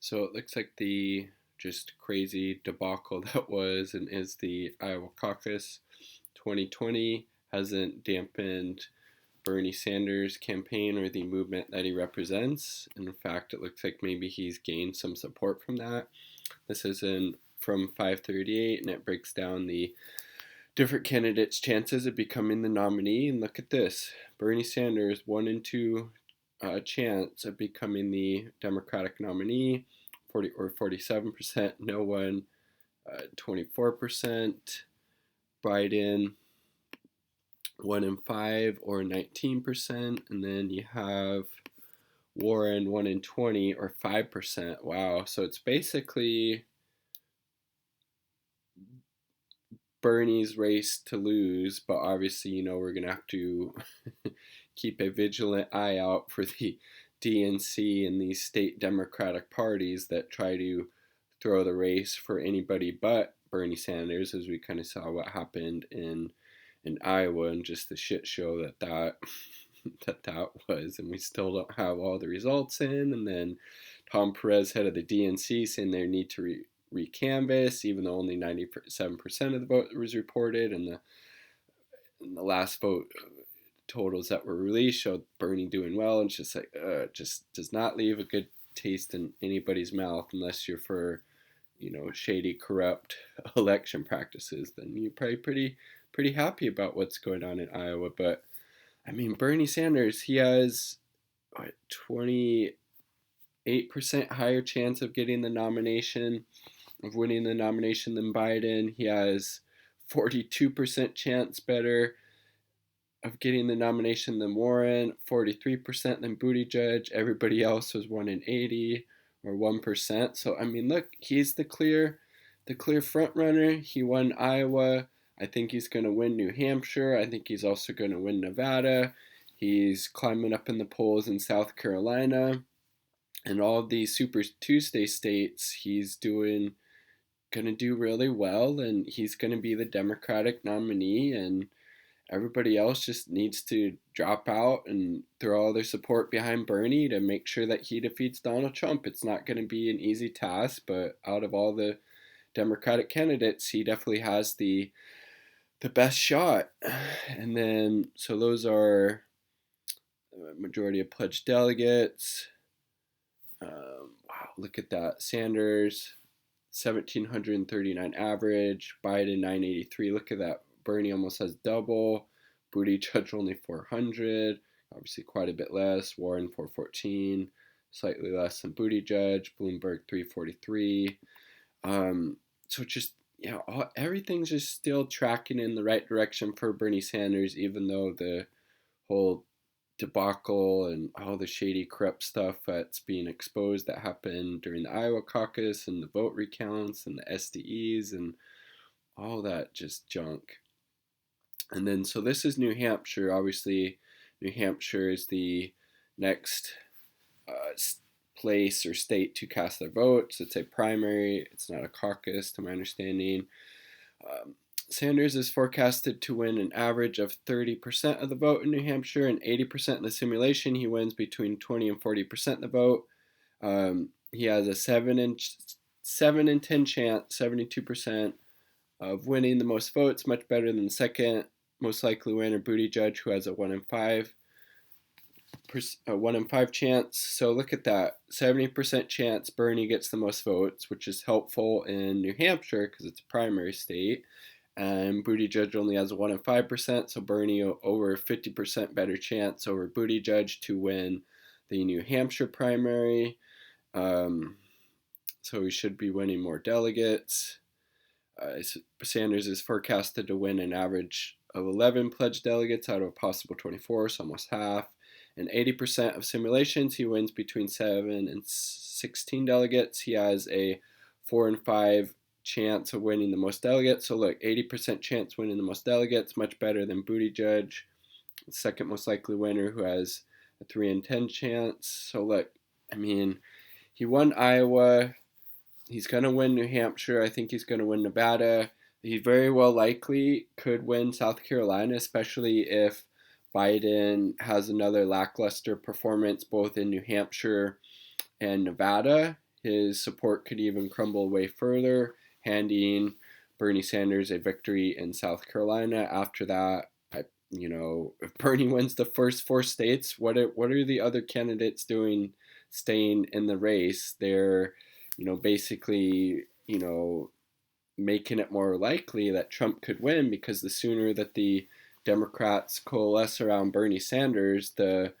So it looks like the just crazy debacle that was and is the Iowa caucus 2020 hasn't dampened Bernie Sanders' campaign or the movement that he represents. And in fact, it looks like maybe he's gained some support from that. This is in from 538, and it breaks down the different candidates' chances of becoming the nominee. And look at this: Bernie Sanders 1 in 2 chance of becoming the Democratic nominee, 47%. No one, 24%. Biden 1 in 5 or 19%, and then you have Warren 1 in 20 or 5%. Wow, so it's basically Bernie's race to lose, but obviously, we're going to have to keep a vigilant eye out for the DNC and these state Democratic parties that try to throw the race for anybody but Bernie Sanders, as we kind of saw what happened in Iowa and just the shit show that was, and we still don't have all the results in. And then Tom Perez, head of the DNC, saying they need to recanvass, even though only 97% of the vote was reported, and the last vote totals that were released showed Bernie doing well, and it's just like just does not leave a good taste in anybody's mouth unless you're for shady, corrupt election practices. Then you're probably pretty happy about what's going on in Iowa. But I mean, Bernie Sanders, he has 28% higher chance of getting the nomination, of winning the nomination than Biden. He has 42% chance better of getting the nomination than Warren, 43% than Buttigieg. Everybody else was 1 in 80 or 1%. So I mean, look, he's the clear front runner. He won Iowa. I think he's going to win New Hampshire. I think he's also going to win Nevada. He's climbing up in the polls in South Carolina. And all of these Super Tuesday states, he's going to do really well, and he's going to be the Democratic nominee, and everybody else just needs to drop out and throw all their support behind Bernie to make sure that he defeats Donald Trump. It's not going to be an easy task, but out of all the Democratic candidates, he definitely has the best shot. And then, so those are the majority of pledged delegates. Wow, look at that. Sanders, 1,739 average. Biden, 983. Look at that. Bernie almost has double. Buttigieg only 400. Obviously quite a bit less. Warren, 414. Slightly less than Buttigieg. Bloomberg, 343. So just, everything's just still tracking in the right direction for Bernie Sanders, even though the whole debacle and all the shady, corrupt stuff that's being exposed that happened during the Iowa caucus and the vote recounts and the SDEs and all that just junk. And then, so this is New Hampshire. Obviously, New Hampshire is the next place or state to cast their votes. It's a primary. It's not a caucus, to my understanding. Sanders is forecasted to win an average of 30% of the vote in New Hampshire and 80% in the simulation. He wins between 20 and 40% of the vote. He has a 7 in 10 chance, 72% of winning the most votes, much better than the second most likely winner, Buttigieg, who has a 1 in 5 chance. So look at that, 70% chance Bernie gets the most votes, which is helpful in New Hampshire because it's a primary state. And Buttigieg only has a 1 in 5%, so Bernie over 50% better chance over Buttigieg to win the New Hampshire primary. So he should be winning more delegates. Sanders is forecasted to win an average of 11 pledged delegates out of a possible 24, so almost half. And 80% of simulations, he wins between 7 and 16 delegates. He has a 4 in 5 chance of winning the most delegates. So look, 80% chance winning the most delegates, much better than Buttigieg, the second most likely winner, who has a 3 in 10 chance. So look, I mean, he won Iowa. He's going to win New Hampshire. I think he's going to win Nevada. He very well likely could win South Carolina, especially if Biden has another lackluster performance both in New Hampshire and Nevada. his support could even crumble way further, handing Bernie Sanders a victory in South Carolina. After that, if Bernie wins the first 4 states, what are the other candidates doing, staying in the race? They're, basically, making it more likely that Trump could win, because the sooner that the Democrats coalesce around Bernie Sanders, the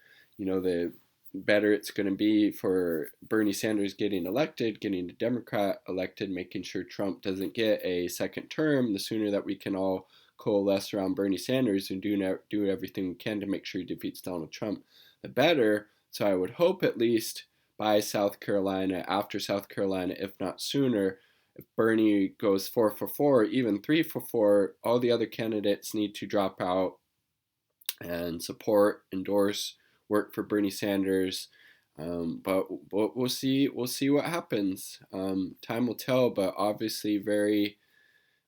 better it's going to be for Bernie Sanders getting elected, getting a Democrat elected, making sure Trump doesn't get a second term. The sooner that we can all coalesce around Bernie Sanders and do everything we can to make sure he defeats Donald Trump, the better. So I would hope at least by South Carolina, after South Carolina, if not sooner, if Bernie goes 4 for 4, even 3 for 4, all the other candidates need to drop out and support, endorse, work for Bernie Sanders. But we'll see. We'll see what happens. Time will tell. But obviously, very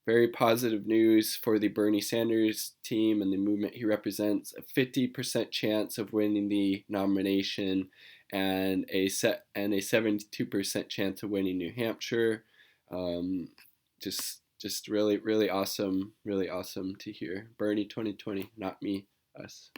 very positive news for the Bernie Sanders team and the movement he represents. A 50% chance of winning the nomination, and a 72% chance of winning New Hampshire. Um, just really awesome to hear. Bernie 2020, not me, us.